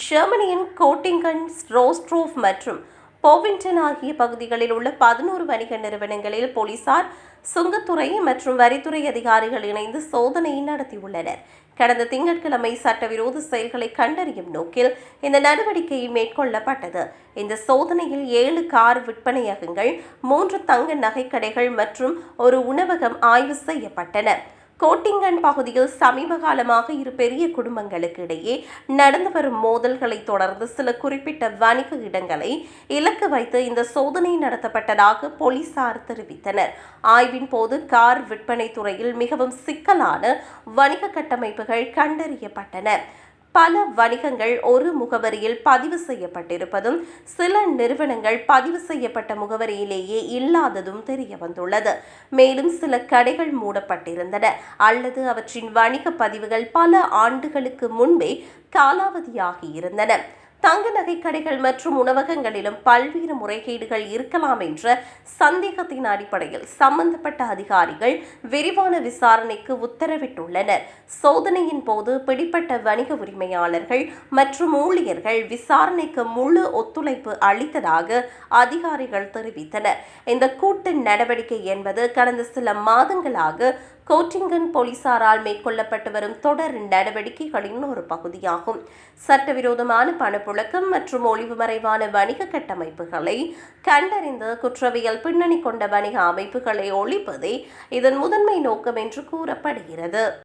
ஜெர்மனியின் கோட்டிங்கன், ரோஸ்ட்ரோஃப் மற்றும் போவின்டன் ஆகிய பகுதிகளில் உள்ள 11 வணிக நிறுவனங்களில் போலீசார், சுங்கத்துறை மற்றும் வரித்துறை அதிகாரிகள் இணைந்து சோதனை நடத்தியுள்ளனர். கடந்த திங்கட்கிழமை சட்டவிரோத செயல்களை கண்டறியும் நோக்கில் இந்த நடவடிக்கை மேற்கொள்ளப்பட்டது. இந்த சோதனையில் 7 கார் விற்பனையகங்கள், 3 தங்க நகைக்கடைகள் மற்றும் ஒரு உணவகம் ஆய்வு செய்யப்பட்டன. கோட்டிங்கன் பகுதியில் சமீப காலமாக இரு பெரிய குடும்பங்களுக்கு இடையே நடந்து வரும் மோதல்களை தொடர்ந்து சில குறிப்பிட்ட வணிக இடங்களை இலக்கு வைத்து இந்த சோதனை நடத்தப்பட்டதாக போலீசார் தெரிவித்தனர். ஆய்வின் போது கார் விற்பனை துறையில் மிகவும் சிக்கலான வணிக கட்டமைப்புகள் கண்டறியப்பட்டன. பல வணிகங்கள் ஒரு முகவரியில் பதிவு செய்யப்பட்டிருப்பதும், சில நிறுவனங்கள் பதிவு செய்யப்பட்ட முகவரியிலேயே இல்லாததும் தெரிய வந்துள்ளது. மேலும் சில கடைகள் மூடப்பட்டிருந்தன அல்லது அவற்றின் வணிக பதிவுகள் பல ஆண்டுகளுக்கு முன்பே காலாவதியாகி இருந்தன. தங்க நகை கடைகள் மற்றும் உணவகங்களிலும் பல்வேறு முறைகேடுகள் இருக்கலாம் என்ற சந்தேகத்தின் அடிப்படையில் சம்பந்தப்பட்ட அதிகாரிகள் விரிவான விசாரணைக்கு உத்தரவிட்டுள்ளனர். சோதனையின் போது பிடிப்பட்ட வணிக உரிமையாளர்கள் மற்றும் ஊழியர்கள் விசாரணைக்கு முழு ஒத்துழைப்பு அளித்ததாக அதிகாரிகள் தெரிவித்தனர். இந்த கூட்டு நடவடிக்கை என்பது கடந்த சில மாதங்களாக கோட்டிங்கன் போலீசாரால் மேற்கொள்ளப்பட்டு வரும் தொடர் நடவடிக்கைகளின் ஒரு பகுதியாகும். சட்டவிரோதமான பணப்புழக்கம் மற்றும் ஒளிவு மறைவான வணிக கட்டமைப்புகளை கண்டறிந்து குற்றவியல் பின்னணி கொண்ட வணிக அமைப்புகளை ஒழிப்பதே இதன் முதன்மை நோக்கம் என்று கூறப்படுகிறது.